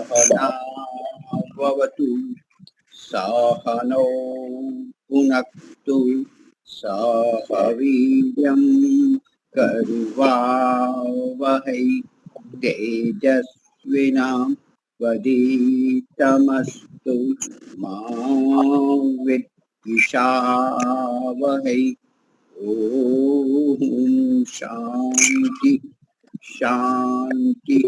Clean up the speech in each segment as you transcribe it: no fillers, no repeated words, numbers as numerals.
सहनावतु सहनौ भुनक्तु सह वीर्यं कर्वावहै तेजस्विनावधीतमस्तु मा विद्विषावहै। ओम शांति शांति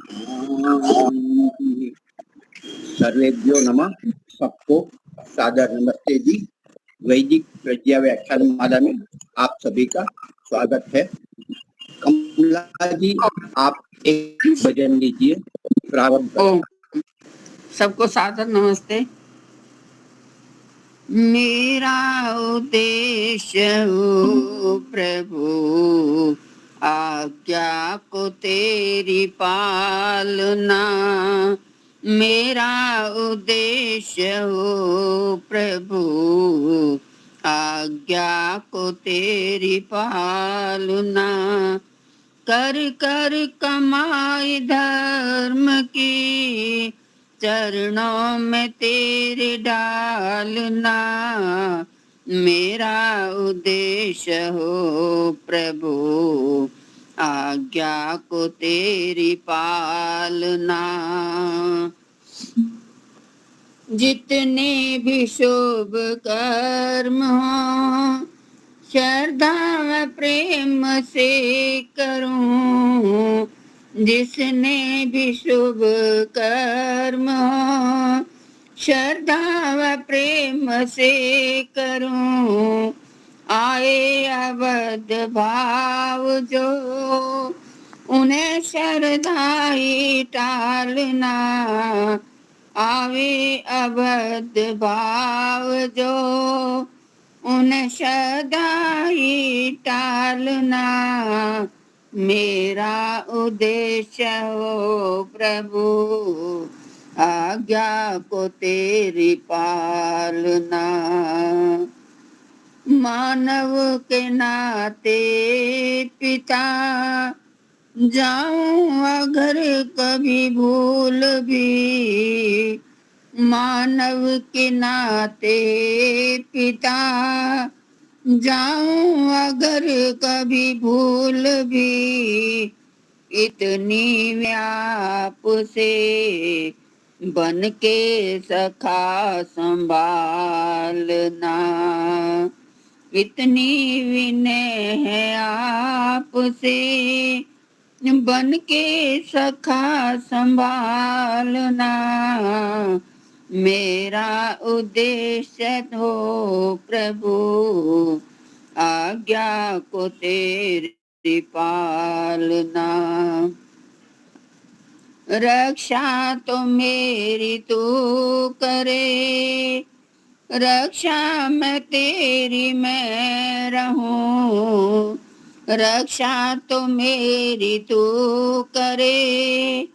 शांति। सर्वेभ्यो नमः। सबको सादर नमस्ते जी। वैदिक प्रज्ञा व्याख्यान माला में आप सभी का स्वागत है। कमला जी, आप एक भजन लीजिए, प्रारंभ करें। सबको सादर नमस्ते। मेरा उद्देश्य हो प्रभु, आज्ञा को तेरी पालना। मेरा उद्देश्य हो प्रभु, आज्ञा को तेरी पालना। कर कर कमाई धर्म की, चरणों में तेरे डालना। मेरा उद्देश्य हो प्रभु, आज्ञा को तेरी पालना। जितने भी शुभ कर्म हो, श्रद्धा व प्रेम से करूं। जिसने भी शुभ कर्म हो, श्रद्धा व प्रेम से करूं। आए अबद्ध भाव जो, उन्हें श्रद्धा ही टालना। आवे अबद्ध भाव जो, उन्हें सदा ही टालना। मेरा उद्देश्य हो प्रभु, आज्ञा को तेरी पालना। मानव के नाते पिता, जाऊं अगर कभी भूल भी। मानव के नाते पिता, जाऊं अगर कभी भूल भी। इतनी व्याप से बन के सखा संभालना। इतनी विनय है आपसे, बन के सखा संभालना। मेरा उद्देश्य हो प्रभु, आज्ञा को तेरी पालना। रक्षा तो मेरी तू करे, रक्षा मैं तेरी मैं रहूं। रक्षा तो मेरी तू करे,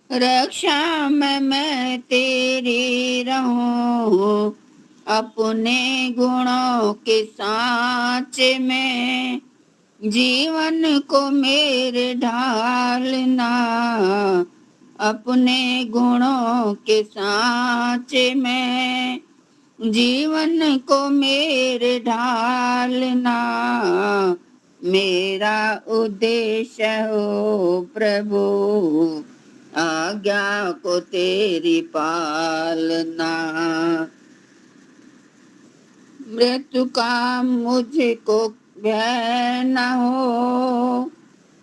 रक्षा मैं तेरी रहूं। अपने गुणों के सांचे में जीवन को मेरे ढालना। अपने गुणों के सांचे में जीवन को मेरे ढालना। मेरा उद्देश्य हो प्रभु, आज्ञा को तेरी पालना। मृत्यु का मुझको भय न हो,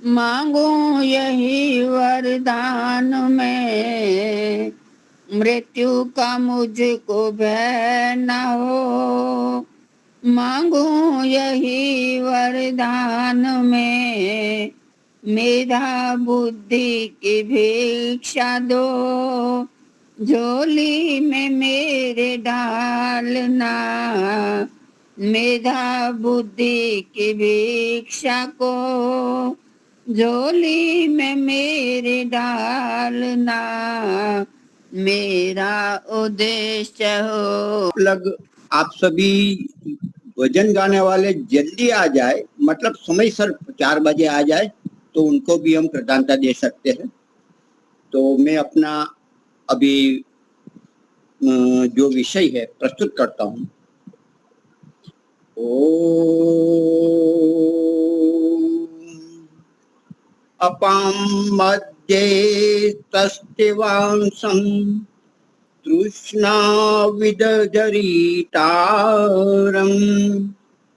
मांगू यही वरदान में। मृत्यु का मुझको भय न हो, मांगू यही वरदान में। मेधा बुद्धि की भिक्षा दो, झोली में मेरे डालना। मेधा बुद्धि की भिक्षा को झोली में मेरे डालना। मेरा उद्देश्य हो। लग आप सभी भजन गाने वाले जल्दी आ जाए, मतलब समय सर 4 बजे आ जाए, तो उनको भी हम प्रधानता दे सकते हैं। तो मैं अपना अभी जो विषय है प्रस्तुत करता हूँ। अपां मध्ये तस्तिवांसं तृष्णाविदधरीतारं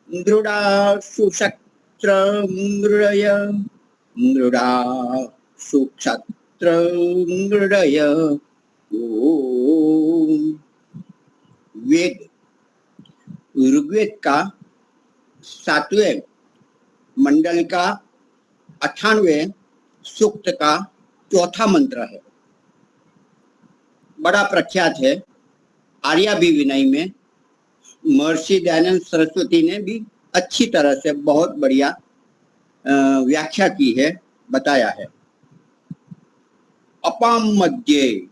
मृडा सुक्षत्र मृडय मृडा सुक्षत्र मृडय। ओम। वेद ऋग्वेद का 7वें मंडल का 98वें सूक्त का 4था मंत्र है। बड़ा प्रख्यात है। आर्याभिविनय में महर्षि दयानंद सरस्वती ने भी अच्छी तरह से बहुत बढ़िया व्याख्या की है, बताया है। अपाम मध्ये,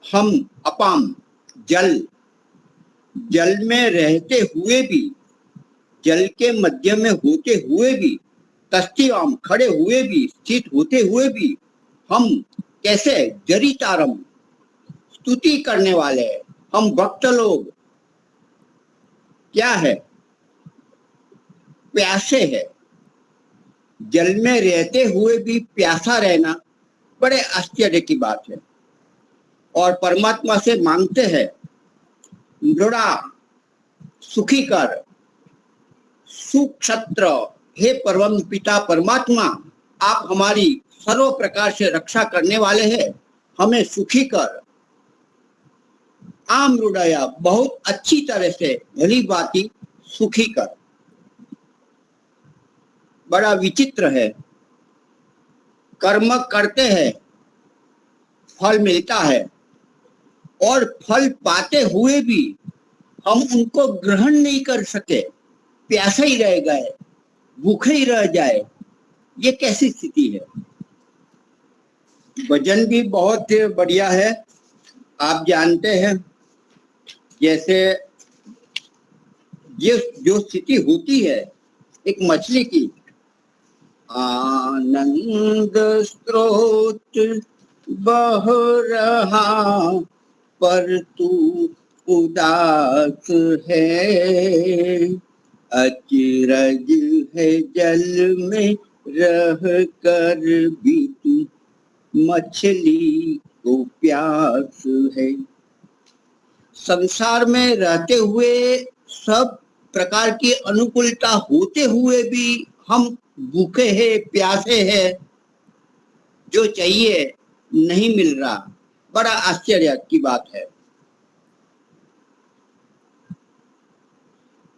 हम अपाम जल, जल में रहते हुए भी, जल के मध्य में होते हुए भी, तस्तिवाम खड़े हुए भी, स्थित होते हुए भी, हम कैसे जरितारम स्तुति करने वाले हैं। हम भक्त लोग क्या है, प्यासे है। जल में रहते हुए भी प्यासा रहना बड़े आश्चर्य की बात है। और परमात्मा से मांगते हैं, मृड़ा सुखी कर, सुक्षत्र, हे परम पिता परमात्मा, आप हमारी सर्व प्रकार से रक्षा करने वाले हैं, हमें सुखी कर। आमृडया, बहुत अच्छी तरह से भली भांति सुखी कर। बड़ा विचित्र है, कर्म करते हैं, फल मिलता है, और फल पाते हुए भी हम उनको ग्रहण नहीं कर सके, प्यासे ही रह गए, भूखे ही रह जाए। ये कैसी स्थिति है। भजन भी बहुत बढ़िया है, आप जानते हैं। जैसे ये जो स्थिति होती है एक मछली की, आनंद स्रोत बह रहा पर तू उदास है, अचरज है जल में रह कर भी तू मछली को प्यास है। संसार में रहते हुए सब प्रकार की अनुकूलता होते हुए भी हम भूखे हैं, प्यासे हैं, जो चाहिए नहीं मिल रहा। बड़ा आश्चर्य की बात है।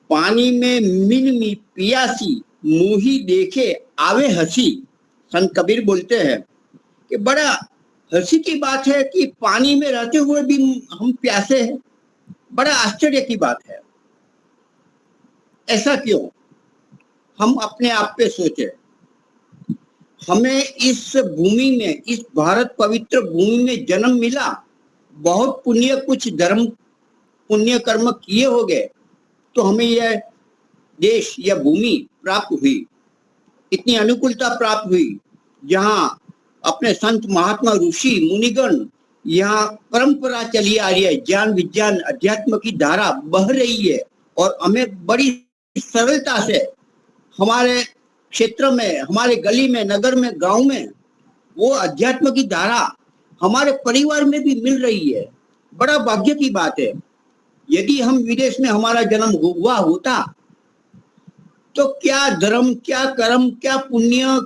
पानी में मिनमी पियासी, मुही देखे आवे हंसी। संत कबीर बोलते हैं कि बड़ा हंसी की बात है कि पानी में रहते हुए भी हम प्यासे हैं। बड़ा आश्चर्य की बात है। ऐसा क्यों? हम अपने आप पे सोचे। हमें इस भूमि में, इस भारत पवित्र भूमि में जन्म मिला, बहुत पुण्य, कुछ धर्म पुण्य कर्म किए हो गए तो हमें यह देश, यह भूमि प्राप्त हुई, इतनी अनुकूलता प्राप्त हुई, जहाँ अपने संत महात्मा ऋषि मुनिगण, यहाँ परंपरा चली आ रही है, ज्ञान विज्ञान अध्यात्म की धारा बह रही है, और हमें बड़ी सरलता से हमारे क्षेत्र में, हमारे गली में, नगर में, गांव में वो अध्यात्म की धारा हमारे परिवार में भी मिल रही है। बड़ा भाग्य की बात है। यदि हम विदेश में हमारा जन्म हुआ होता तो क्या धर्म, क्या कर्म, क्या पुण्य,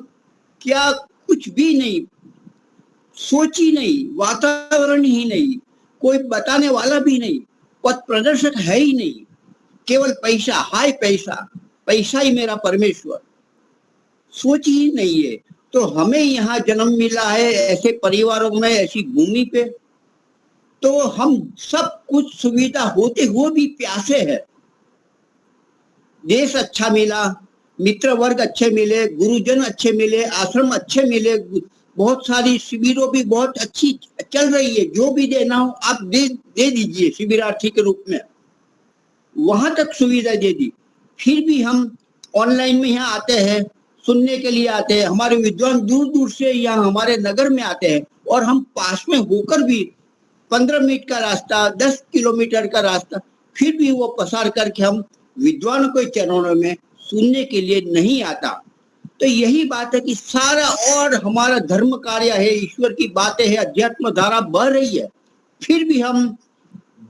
क्या कुछ भी नहीं, सोच ही नहीं, वातावरण ही नहीं, कोई बताने वाला भी नहीं, पथ प्रदर्शक है ही नहीं, केवल पैसा, हाय पैसा, पैसा ही मेरा परमेश्वर, सोच ही नहीं है। तो हमें यहाँ जन्म मिला है ऐसे परिवारों में, ऐसी भूमि पे, तो हम सब कुछ सुविधा होते हुए भी प्यासे हैं। देश अच्छा मिला, मित्र वर्ग अच्छे मिले, गुरुजन अच्छे मिले, आश्रम अच्छे मिले, बहुत सारी शिविरों भी बहुत अच्छी चल रही है। जो भी देना हो आप दे दीजिए शिविरार्थी के रूप में, वहां तक सुविधा दे दी। फिर भी हम ऑनलाइन में यहाँ आते हैं, सुनने के लिए आते हैं। हमारे विद्वान दूर दूर से यहाँ हमारे नगर में आते हैं, और हम पास में होकर भी 15 मिनट का रास्ता, 10 किलोमीटर का रास्ता, फिर भी वो पसार करके हम विद्वानों के चरणों में सुनने के लिए नहीं आता। तो यही बात है कि सारा और हमारा धर्म कार्य है, ईश्वर की बातें है, अध्यात्म धारा बह रही है, फिर भी हम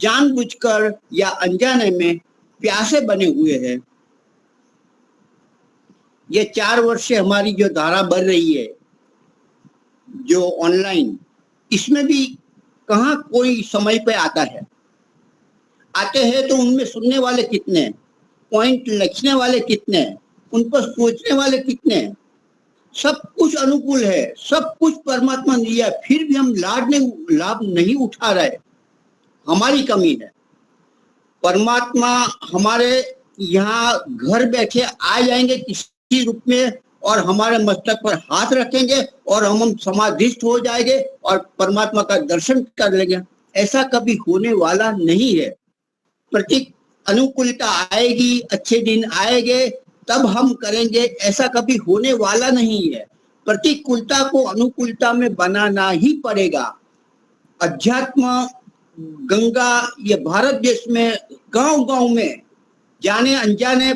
जानबूझकर या अनजाने में प्यासे बने हुए हैं। ये 4 वर्ष से हमारी जो धारा बढ़ रही है, जो ऑनलाइन, इसमें भी कहाँ कोई समय पे आता है। आते हैं तो उनमें सुनने वाले कितने हैं, पॉइंट लिखने वाले कितने हैं, उन पर सोचने वाले कितने हैं। सब कुछ अनुकूल है, सब कुछ परमात्मा ने दिया, फिर भी हम लाभ नहीं उठा रहे। हमारी कमी है। परमात्मा हमारे यहाँ घर बैठे आ जाएंगे किसी रूप में और हमारे मस्तक पर हाथ रखेंगे और हम समाधिस्थ हो जाएंगे और परमात्मा का दर्शन कर लेंगे। ऐसा कभी होने वाला नहीं है। प्रतीक अनुकूलता आएगी, अच्छे दिन आएंगे, तब हम करेंगे, ऐसा कभी होने वाला नहीं है। प्रतिकूलता को अनुकूलता में बनाना ही पड़ेगा। अध्यात्म गंगा ये भारत देश में गांव-गांव में जाने अनजाने,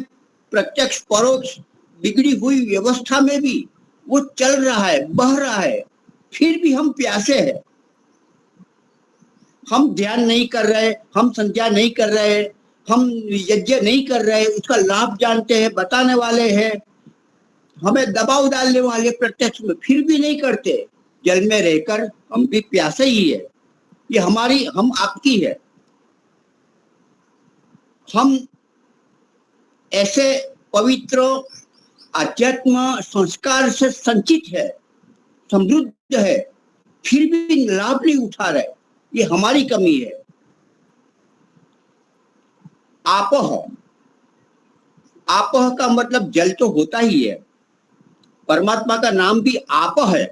प्रत्यक्ष परोक्ष बिगड़ी हुई व्यवस्था में भी वो चल रहा है, बह रहा है, फिर भी हम प्यासे हैं। हम ध्यान नहीं कर रहे, हम संध्या नहीं कर रहे, हम यज्ञ नहीं कर रहे, उसका लाभ जानते हैं, बताने वाले हैं, हमें दबाव डालने वाले प्रत्यक्ष में, फिर भी नहीं करते। जल में रहकर हम भी प्यासे ही है। ये हमारी, हम आपकी है। हम ऐसे पवित्र अध्यात्म संस्कार से संचित है, समृद्ध है, फिर भी लाभ नहीं उठा रहे। ये हमारी कमी है। आपह, आपह का मतलब जल तो होता ही है। परमात्मा का नाम भी आपह है।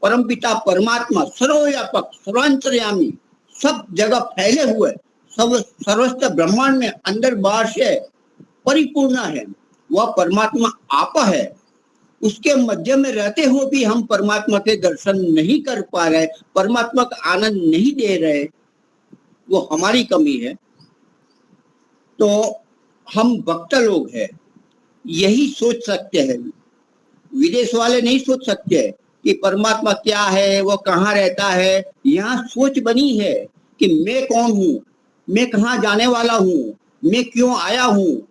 परम पिता परमात्मा सर्वव्यापक, सर्वांतर्यामी, सब जगह फैले हुए, सब सर्वस्त्र ब्रह्मांड में अंदर बाहर से परिपूर्ण है। वह परमात्मा आपह है। उसके मध्य में रहते हुए भी हम परमात्मा के दर्शन नहीं कर पा रहे, परमात्मा का आनंद नहीं दे रहे, वो हमारी कमी है। तो हम भक्त लोग हैं, यही सोच सकते हैं। विदेश वाले नहीं सोच सकते कि परमात्मा क्या है, वो कहाँ रहता है। यहाँ सोच बनी है कि मैं कौन हूँ, मैं कहाँ जाने वाला हूँ, मैं क्यों आया हूँ,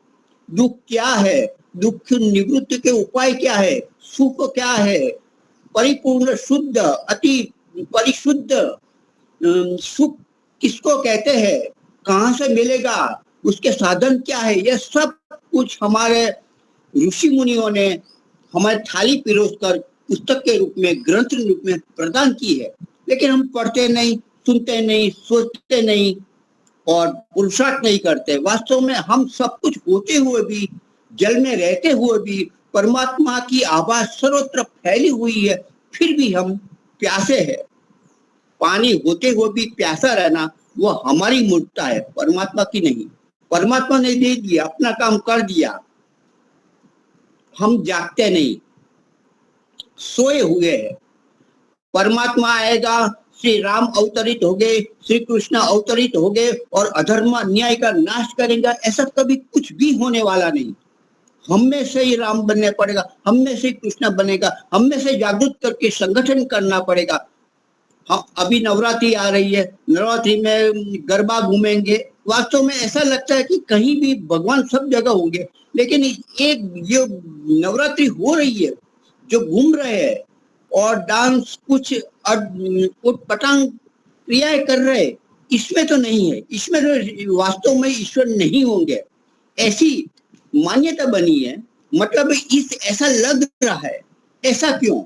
दुख क्या है, दुख निवृत्ति के उपाय क्या है, सुख क्या है, परिपूर्ण शुद्ध अति परिशुद्ध सुख किसको कहते हैं, कहाँ से मिलेगा, उसके साधन क्या है, यह सब कुछ हमारे ऋषि मुनियों ने हमारे थाली पिरोस कर पुस्तक के रूप में, ग्रंथ के रूप में प्रदान की है। लेकिन हम पढ़ते नहीं, सुनते नहीं, सोचते नहीं और पुरुषार्थ नहीं करते। वास्तव में हम सब कुछ होते हुए भी, जल में रहते हुए भी, परमात्मा की आवाज सर्वत्र फैली हुई है, फिर भी हम प्यासे हैं। पानी होते हुए भी प्यासा रहना वो हमारी मूर्खता है, परमात्मा की नहीं। परमात्मा ने दे दिया, अपना काम कर दिया, हम जागते नहीं, सोए हुए हैं। परमात्मा आएगा, श्री राम अवतरित हो गए, श्री कृष्ण अवतरित हो गए और अधर्म अन्याय का नाश करेंगे, ऐसा कभी कुछ भी होने वाला नहीं। हम में से ही राम बनने पड़ेगा, हम में से कृष्ण बनेगा, हम में से जागृत करके संगठन करना पड़ेगा। हम अभी नवरात्रि आ रही है, नवरात्रि में गरबा घूमेंगे। वास्तव में ऐसा लगता है कि कहीं भी भगवान सब जगह होंगे, लेकिन एक जो नवरात्रि हो रही है, जो घूम रहे हैं और डांस कुछ पटांग क्रियाएं कर रहे, इसमें तो नहीं है। इसमें तो वास्तव में ईश्वर नहीं होंगे, ऐसी मान्यता बनी है। मतलब इस ऐसा लग रहा है। ऐसा क्यों?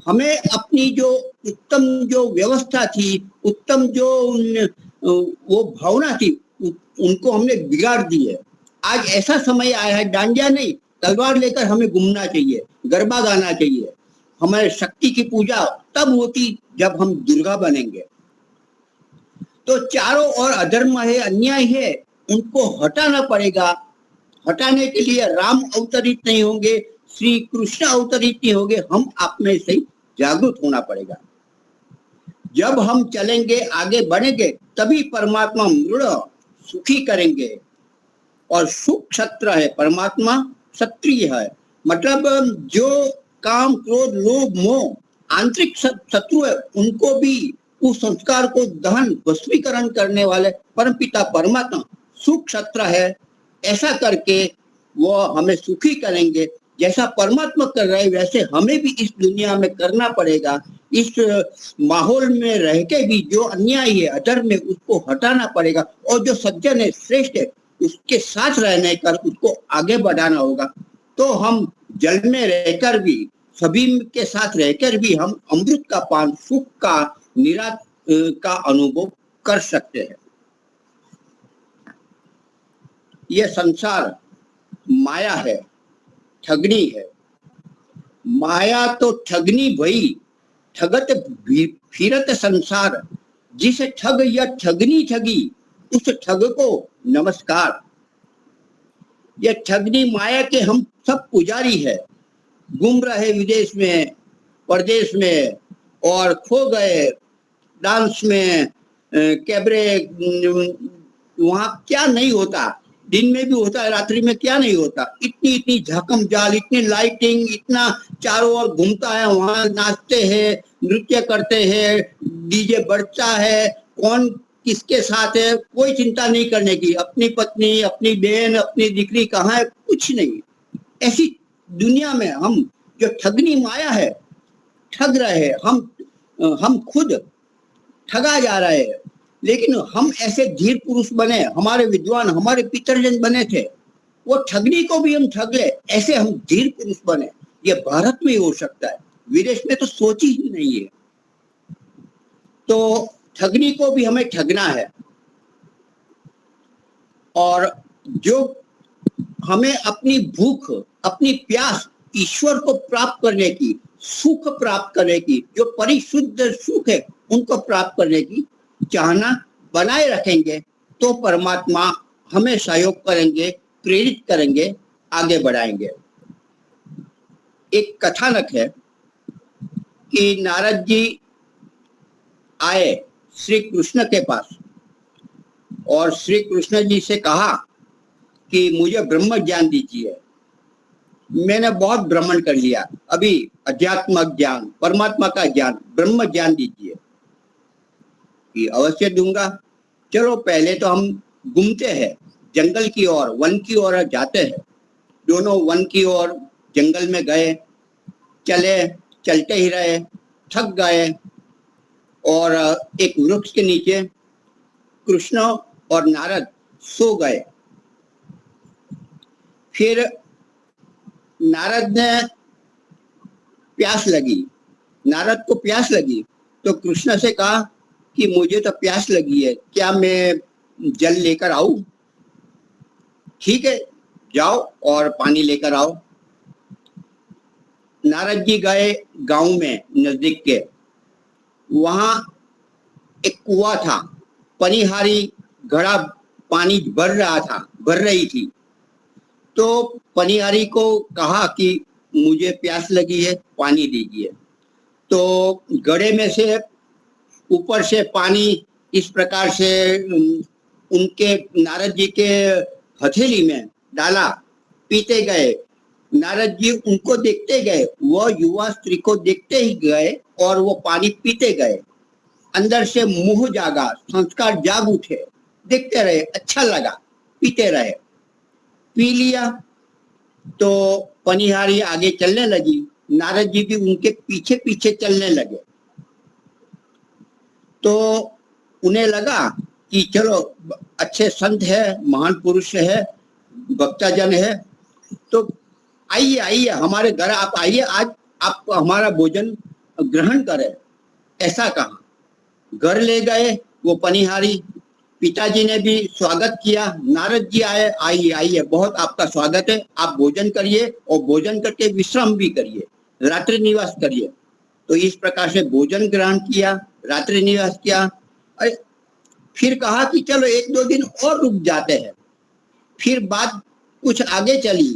हमें अपनी जो उत्तम जो व्यवस्था थी, उत्तम जो वो भावना थी, उनको हमने बिगाड़ दी है। आज ऐसा समय आया है, डांडिया नहीं, तलवार लेकर हमें घूमना चाहिए, गरबा गाना चाहिए। हमारे शक्ति की पूजा तब होती जब हम दुर्गा बनेंगे। तो चारों ओर अधर्म है, अन्याय है, उनको हटाना पड़ेगा। हटाने के लिए राम अवतरित नहीं होंगे, श्री कृष्ण अवतरित नहीं होंगे, हम आप में से जागृत होना पड़ेगा। जब हम चलेंगे, आगे बढ़ेंगे, तभी परमात्मा मृण सुखी करेंगे। और सुख क्षत्र है, परमात्मा क्षत्रिय है। मतलब जो काम, क्रोध, लोभ, मोह आंतरिक शत्रु है, उनको भी उस संस्कार को दहन भस्मीकरण करने वाले परमपिता परमात्मा सुख क्षत्र है। ऐसा करके वो हमें सुखी करेंगे। जैसा परमात्मा कर रहे वैसे हमें भी इस दुनिया में करना पड़ेगा। इस माहौल में रह के भी जो अन्याय है, अधर्म है, उसको हटाना पड़ेगा। और जो सज्जन है, श्रेष्ठ है, उसके साथ रहने कर उसको आगे बढ़ाना होगा। तो हम जल में रहकर भी, सभी के साथ रहकर भी हम अमृत का पान, सुख का, निरात का अनुभव कर सकते हैं। यह संसार माया है, ठगनी है। माया तो ठगनी भई, ठगत फिरत संसार। जिस ठग या ठगनी ठगी, उस ठग को नमस्कार। यह ठगनी माया के हम सब पुजारी है। घूम रहे विदेश में, परदेश में, और खो गए डांस में, कैबरे, वहां क्या नहीं होता, दिन में भी होता है, रात्रि में क्या नहीं होता। इतनी इतनी झकम जाल, इतनी लाइटिंग, इतना चारों ओर घूमता है, वहां नाचते हैं, नृत्य करते हैं, डीजे बजता है, कौन किसके साथ है कोई चिंता नहीं करने की। अपनी पत्नी, अपनी बहन, अपनी दिकरी कहाँ है, कुछ नहीं। ऐसी दुनिया में हम, जो ठगनी माया है, ठग रहे हैं हम खुद ठगा जा रहे हैं। लेकिन हम ऐसे धीर पुरुष बने, हमारे विद्वान, हमारे पितरजन बने थे, वो ठगनी को भी हम ठग ले, ऐसे हम धीर पुरुष बने। ये भारत में ही हो सकता है, विदेश में तो सोच ही नहीं है। तो ठगनी को भी हमें ठगना है। और जो हमें अपनी भूख, अपनी प्यास ईश्वर को प्राप्त करने की, सुख प्राप्त करने की, जो परिशुद्ध सुख है उनको प्राप्त करने की चाहना बनाए रखेंगे, तो परमात्मा हमें सहयोग करेंगे, प्रेरित करेंगे, आगे बढ़ाएंगे। एक कथानक है कि नारद जी आए श्री कृष्ण के पास और श्री कृष्ण जी से कहा कि मुझे ब्रह्म ज्ञान दीजिए। मैंने बहुत भ्रमण कर लिया, अभी अध्यात्मक ज्ञान, परमात्मा का ज्ञान, ब्रह्म ज्ञान दीजिए। कि अवश्य दूंगा। चलो पहले तो हम घूमते हैं, जंगल की ओर, वन की ओर जाते हैं। दोनों वन की ओर जंगल में गए, चले, चलते ही रहे, थक गए और एक वृक्ष के नीचे कृष्ण और नारद सो गए। फिर नारद ने प्यास लगी, नारद को प्यास लगी तो कृष्ण से कहा कि मुझे तो प्यास लगी है, क्या मैं जल लेकर आऊं? ठीक है, जाओ और पानी लेकर आओ। नारद जी गए गांव में नजदीक के, वहां एक कुआं था, पनिहारी घड़ा पानी भर रहा था, भर रही थी। तो पनिहारी को कहा कि मुझे प्यास लगी है, पानी दीजिए। तो घड़े में से ऊपर से पानी इस प्रकार से उनके नारद जी के हथेली में डाला, पीते गए। नारद जी उनको देखते गए, वो युवा स्त्री को देखते ही गए और वो पानी पीते गए। अंदर से मोह जागा, संस्कार जाग उठे, देखते रहे, अच्छा लगा, पीते रहे। पी लिया तो पनिहारी आगे चलने लगी, नारद जी भी उनके पीछे पीछे चलने लगे। तो उन्हें लगा कि चलो अच्छे संत है, महान पुरुष है, भक्तजन है, तो आइए आइए हमारे घर आप आइए, आज आप हमारा भोजन ग्रहण करें। ऐसा कहा, घर ले गए वो पनिहारी। पिताजी ने भी स्वागत किया, नारद जी आए, आइए आइए, बहुत आपका स्वागत है, आप भोजन करिए और भोजन करके विश्राम भी करिए, रात्रि निवास करिए। तो इस प्रकार से भोजन ग्रहण किया, रात्रि निवास किया। फिर कहा कि चलो एक दो दिन और रुक जाते हैं। फिर बात कुछ आगे चली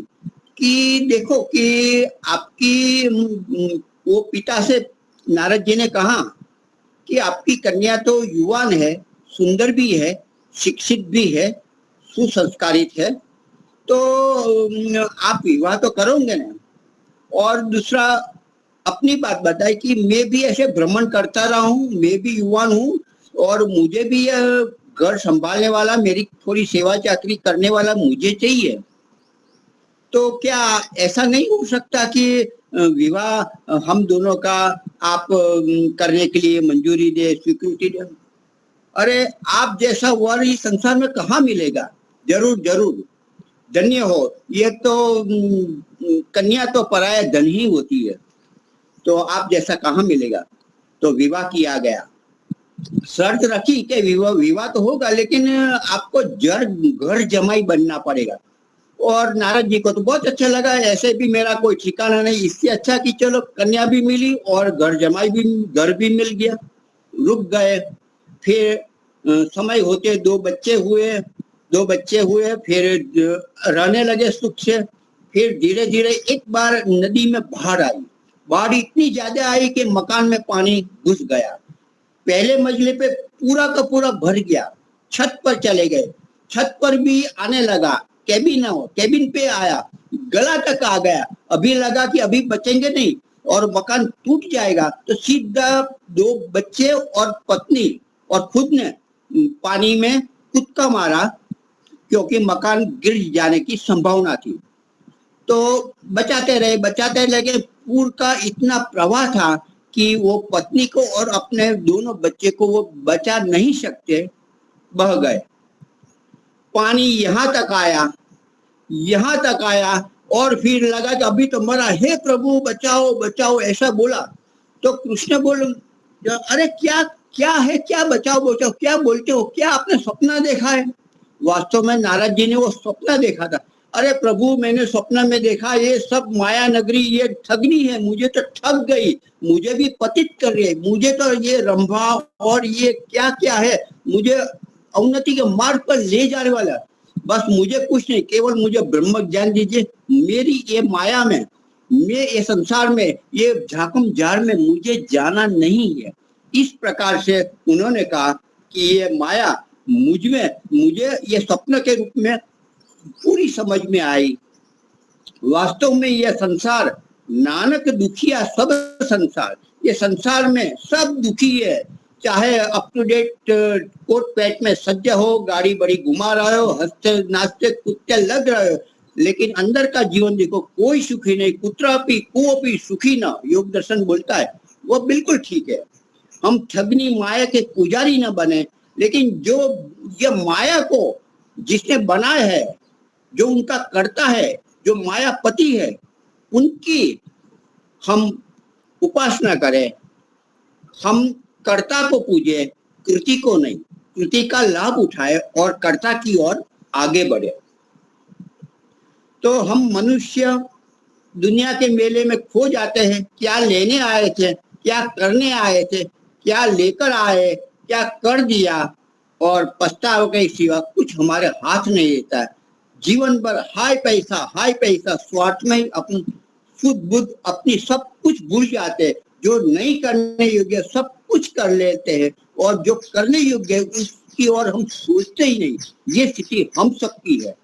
कि देखो कि आपकी वो पिता से नारद जी ने कहा कि आपकी कन्या तो युवान है, सुंदर भी है, शिक्षित भी है, सुसंस्कारित है, तो आप विवाह तो करोगे ना। और दूसरा, अपनी बात बताए कि मैं भी ऐसे भ्रमण करता रहा हूँ, मैं भी युवान हूँ और मुझे भी यह घर संभालने वाला, मेरी थोड़ी सेवा चाकरी करने वाला मुझे चाहिए। तो क्या ऐसा नहीं हो सकता कि विवाह हम दोनों का आप करने के लिए मंजूरी दे, स्वीकृति दे? अरे आप जैसा वर इस संसार में कहाँ मिलेगा? जरूर जरूर, धन्य हो। ये तो कन्या तो पराया धन ही होती है, तो आप जैसा कहाँ मिलेगा। तो विवाह किया गया, शर्त रखी कि विवाह विवाह तो होगा, लेकिन आपको घर जमाई बनना पड़ेगा। और नारद जी को तो बहुत अच्छा लगा, ऐसे भी मेरा कोई ठिकाना नहीं, इससे अच्छा कि चलो कन्या भी मिली और घर भी मिल गया। रुक गए। फिर समय होते दो बच्चे हुए, फिर रहने लगे सुख से। फिर धीरे धीरे एक बार नदी में बाढ़ आई। बाढ़ इतनी ज्यादा आई कि मकान में पानी घुस गया। पहले मंजिले पे पूरा का पूरा भर गया। छत पर चले गए, छत पर भी आने लगा। केबिन पे आया, गला तक आ गया। अभी लगा कि अभी बचेंगे नहीं और मकान टूट जाएगा, तो सीधा दो बच्चे और पत्नी और खुद ने पानी में कूदका मारा, क्योंकि मकान गिर जाने की संभावना थी। तो बचाते लगे। पूर का इतना प्रवाह था कि वो पत्नी को और अपने दोनों बच्चे को वो बचा नहीं सकते, बह गए। पानी यहाँ तक आया और फिर लगा कि अभी तो मरा, हे प्रभु बचाओ बचाओ, ऐसा बोला। तो कृष्ण बोले, अरे क्या क्या है, क्या बचाओ बचाओ क्या बोलते हो, क्या आपने सपना देखा है? वास्तव में नारद जी ने वो सपना देखा था। अरे प्रभु, मैंने स्वप्न में देखा ये सब माया नगरी, ये ठगनी है, मुझे तो ठग गई, मुझे भी पतित कर रही है, मुझे तो ये रंभा और ये क्या क्या है, मुझे अवनति के मार्ग पर ले जाने वाला। बस मुझे कुछ नहीं, केवल मुझे ब्रह्म ज्ञान दीजिए। मेरी ये माया में, मैं ये संसार में, ये झाकम झाड़ में मुझे जाना नहीं है। इस प्रकार से उन्होंने कहा कि ये माया मुझे ये स्वप्न के रूप में पूरी समझ में आई। वास्तव में यह संसार नानक दुखिया सब संसार, ये संसार में सब दुखी है। चाहे up to date coat pant में सज्ज हो, गाड़ी बड़ी घुमा रहे हो, हंसते नाचते कुत्ते लग रहे हो, लेकिन अंदर का जीवन देखो, कोई सुखी नहीं। कुत्रापि कोपि सुखी न, योग दर्शन बोलता है, वो बिल्कुल ठीक है। हम ठगनी माया के पुजारी न बने, लेकिन जो ये माया को जिसने बनाया है, जो उनका करता है, जो मायापति है, उनकी हम उपासना करें। हम कर्ता को पूजे, कृति को नहीं। कृति का लाभ उठाए और कर्ता की ओर आगे बढ़े। तो हम मनुष्य दुनिया के मेले में खो जाते हैं। क्या लेने आए थे, क्या करने आए थे, क्या लेकर आए, क्या कर दिया, और पछतावे के सिवा कुछ हमारे हाथ नहीं रहता है। जीवन भर हाय पैसा स्वार्थ में ही अपनी शुद्ध बुद्ध अपनी सब कुछ भूल जाते हैं। जो नहीं करने योग्य सब कुछ कर लेते हैं, और जो करने योग्य है उसकी ओर हम सोचते ही नहीं। ये स्थिति हम सबकी है।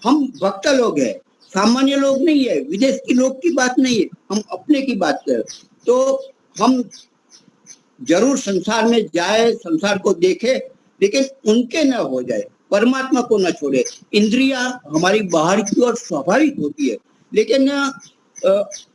हम भक्त लोग हैं, सामान्य लोग नहीं है, विदेश के लोग की बात नहीं है, हम अपने की बात करें। तो हम जरूर संसार में जाए, संसार को देखे, लेकिन उनके न हो जाए, परमात्मा को न छोड़े। इंद्रिया हमारी बाहर की ओर स्वाभाविक होती है, लेकिन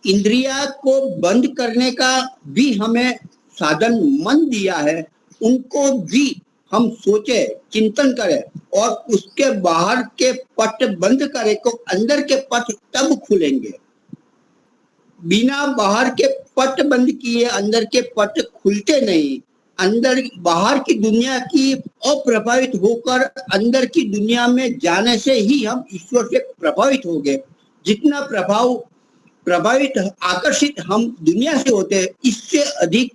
इंद्रिया को बंद करने का भी हमें साधन मन दिया है, उनको भी हम सोचे, चिंतन करें और उसके बाहर के पट बंद करें तो अंदर के पट तब खुलेंगे। बिना बाहर के पट बंद किए अंदर के पट खुलते नहीं। अंदर बाहर की दुनिया की अप्रभावित होकर अंदर की दुनिया में जाने से ही हम ईश्वर से प्रभावित होंगे। जितना प्रभावित आकर्षित हम दुनिया से होते हैं, इससे अधिक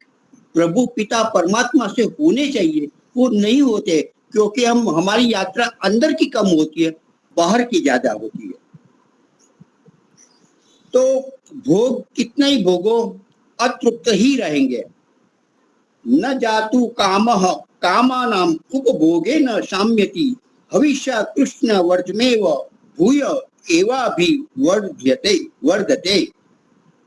प्रभु पिता परमात्मा से होने चाहिए, वो नहीं होते, क्योंकि हमारी यात्रा अंदर की कम होती है, बाहर की ज्यादा होती है। तो भोग कितना ही भोगो, अतृप्त ही रहेंगे। न जातु कामः कामानां उपभोगेन शाम्यति हविष्य कृष्ण वर्जमेव भूय एवाभिवर्ध्यते वर्धते।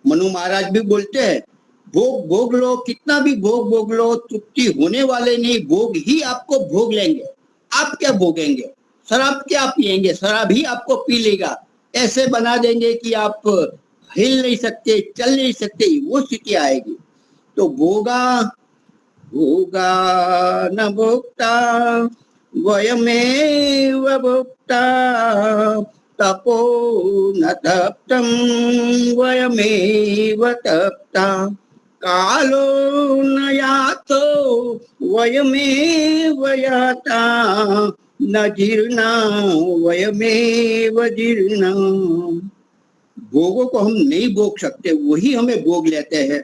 मनु महाराज भी बोलते हैं, भोग भोग लो, कितना भी भोग भोग लो, तृप्ति होने वाले नहीं, भोग ही आपको भोग लेंगे। आप क्या भोगेंगे? शराब क्या पिएंगे? शराब ही आपको पी लेगा, ऐसे बना देंगे कि आप हिल नहीं सकते, चल नहीं सकते, वो स्थिति आएगी। तो भोगा भोगा न भोक्ता वयमेव भोक्ता तपो न तप्तं वयमेव तप्ता कालो न यातो वयमेव याता न जीर्णा वयमेव जीर्णा। भोगों को हम नहीं भोग सकते, वही हमें भोग लेते हैं।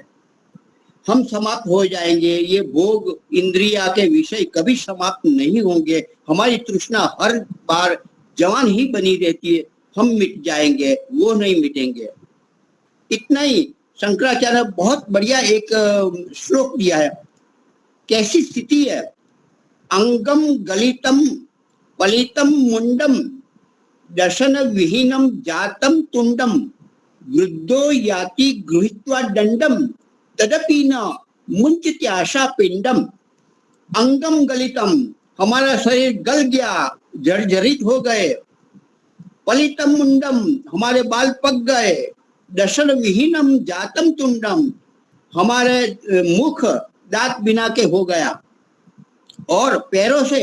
हम समाप्त हो जाएंगे, ये भोग इंद्रिया के विषय कभी समाप्त नहीं होंगे। हमारी तृष्णा हर बार जवान ही बनी रहती है, हम मिट जाएंगे, वो नहीं मिटेंगे। इतना ही शंकराचार्य ने बहुत बढ़िया एक श्लोक दिया है। कैसी स्थिति है? अंगम गलितम पलितम मुंडम दर्शन विहीनम जातम तुंडम वृद्धो याति गृहीत्वा दंडम तदपि न मुंचति आशा पिंडम। अंगम गलितम, हमारा शरीर गल गया, जर्जरित हो गए। पलितम मुंडम, हमारे बाल पक गए। दर्शन विहीनम जातम तुंडम, हमारे मुख दांत बिना के हो गया। और पैरों से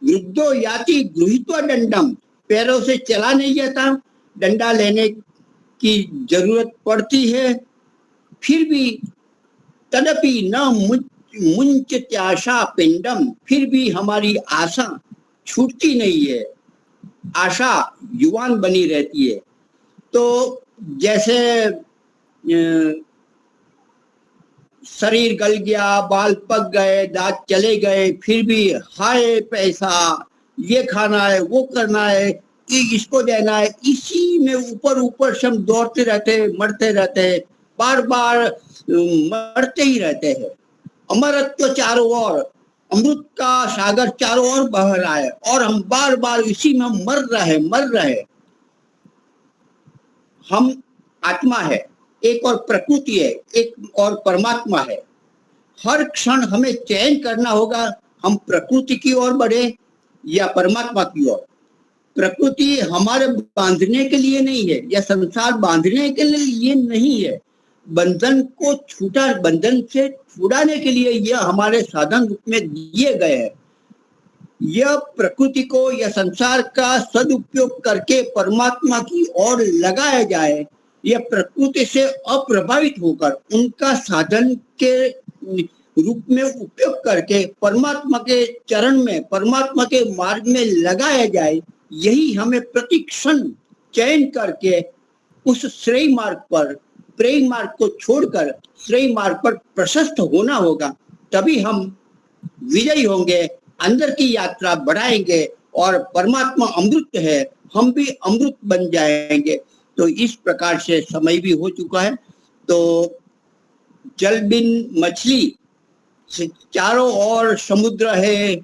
वृद्धो याति गृहीत्वा दंडम, पैरों से चला नहीं जाता, डंडा लेने की जरूरत पड़ती है, फिर भी तदपि न मुंचत्याशा पिंडम, फिर भी हमारी आशा छूटती नहीं है, आशा युवान बनी रहती है। तो जैसे शरीर गल गया, बाल पक गए, दांत चले गए, फिर भी हाय पैसा, ये खाना है, वो करना है, इसको देना है, इसी में ऊपर ऊपर से हम दौड़ते रहते हैं, मरते रहते हैं, बार बार मरते ही रहते हैं। अमरत्व चारों ओर, अमृत का सागर चारों ओर बह रहा है और हम बार बार इसी में मर रहे। हम आत्मा है, एक और प्रकृति है, एक और परमात्मा है। हर क्षण हमें चयन करना होगा, हम प्रकृति की ओर बढ़े या परमात्मा की ओर। प्रकृति हमारे बांधने के लिए नहीं है, या संसार बांधने के लिए नहीं है। बंधन से छुड़ाने के लिए यह हमारे साधन रूप में दिए गए हैं। यह प्रकृति को या संसार का सदुपयोग करके परमात्मा की ओर लगाया जाए, यह प्रकृति से अप्रभावित होकर उनका साधन के रूप में उपयोग करके परमात्मा के चरण में, परमात्मा के मार्ग में लगाया जाए, यही हमें प्रतिक्षण चयन करके उस श्रेय मार्ग पर, प्रेम मार्ग को छोड़कर श्रेय मार्ग पर प्रशस्त होना होगा। तभी हम विजयी होंगे, अंदर की यात्रा बढ़ाएंगे और परमात्मा अमृत है, हम भी अमृत बन जाएंगे। तो इस प्रकार से समय भी हो चुका है। तो जल बिन मछली, चारों ओर समुद्र है,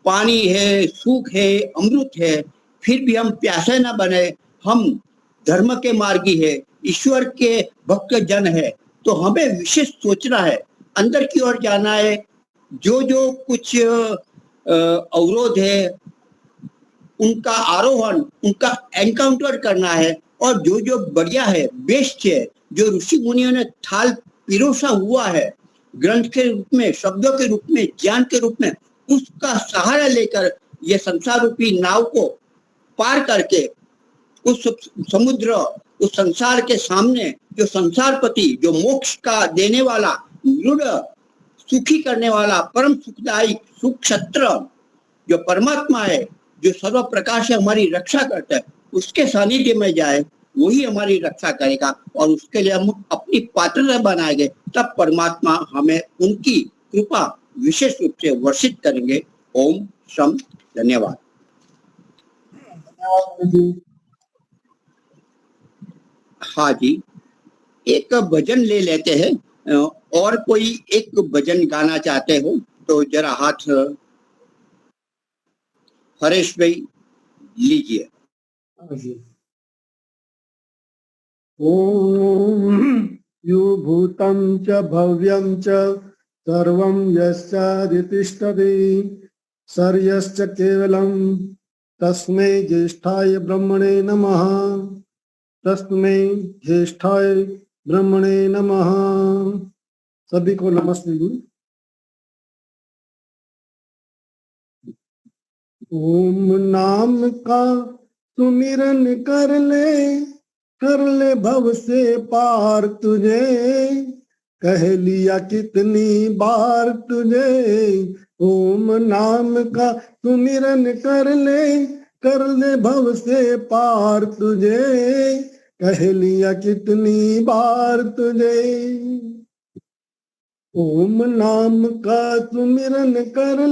पानी है, सुख है, अमृत है, फिर भी हम प्यासे न बने। हम धर्म के मार्गी है, ईश्वर के भक्त जन है, तो हमें विशेष सोचना है, अंदर की ओर जाना है। जो जो कुछ अवरोध है उनका आरोहण, उनका एनकाउंटर करना है, और जो जो बढ़िया है, बेस्ट है, जो ऋषि मुनियों ने थाल पिरोसा हुआ है ग्रंथ के रूप में, शब्दों के रूप में, ज्ञान के रूप में, उसका सहारा लेकर ये संसार रूपी नाव को पार करके उस समुद्र, उस संसार के सामने जो संसारपति, जो मोक्ष का देने वाला, दृढ़ सुखी करने वाला, परम सुखदायी सुख क्षत्र जो परमात्मा है, जो सर्व प्रकार से हमारी रक्षा करता है, उसके सानिध्य में जाए, वही हमारी रक्षा करेगा। और उसके लिए हम अपनी पात्रता बनाएंगे, तब परमात्मा हमें उनकी कृपा विशेष रूप से वर्षित करेंगे। ओम शम। धन्यवाद। हाँ जी, एक भजन ले लेते हैं। और कोई एक भजन गाना चाहते हो तो जरा हाथ, हरेश भाई लीजिए। ओम यो भूतं च भव्यं च सर्वं यस्यादितिष्ठति सर्यश्च केवलं तस्मै ज्येष्ठाय ब्रह्मणे नमः। तस्मै ज्येष्ठाय ब्रह्मणे नमः। सभी को नमस्ते गुरु। ओम नाम का सुमिरन कर ले भव से पार तुझे, कह लिया कितनी बार तुझे। ओम नाम का सुमिरन कर ले भव से पार तुझे, कह लिया कितनी बार तुझे। ओम नाम का सुमिरन कर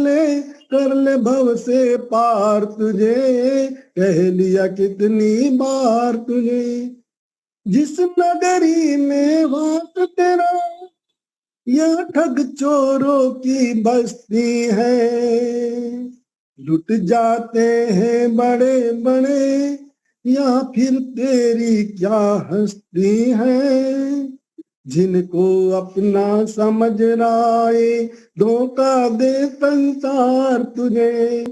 ले भव से पार तुझे, कह लिया कितनी बार तुझे। जिस नगरी में वास तेरा यह ठग चोरों की बस्ती है, लुट जाते हैं बड़े बड़े या फिर तेरी क्या हस्ती है। जिनको अपना समझ राय धोखा दे संसार तुझे,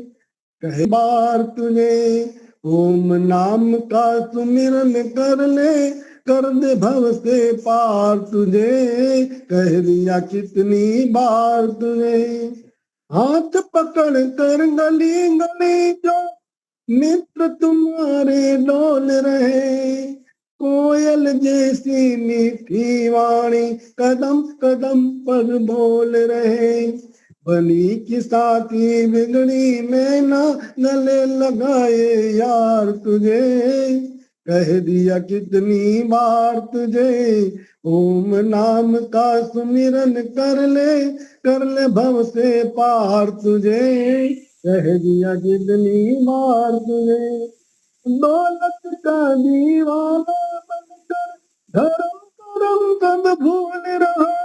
कहे बार तुझे। ओम नाम का सुमिरन कर दे भव से पार तुझे, कह दिया कितनी बार तुझे। हाथ पकड़ कर गली गली जो मित्र तुम्हारे डोल रहे, कोयल जैसी मीठी वाणी कदम कदम पर बोल रहे। बनी की साथी बिगड़ी में ना गले लगाए यार तुझे, कह दिया कितनी बार तुझे। ओम नाम का सुमिरन कर ले भव से पार तुझे, कह दिया कितनी बार तुझे। दौलत का दीवाना बनकर धर्म करम सब भूल रहा,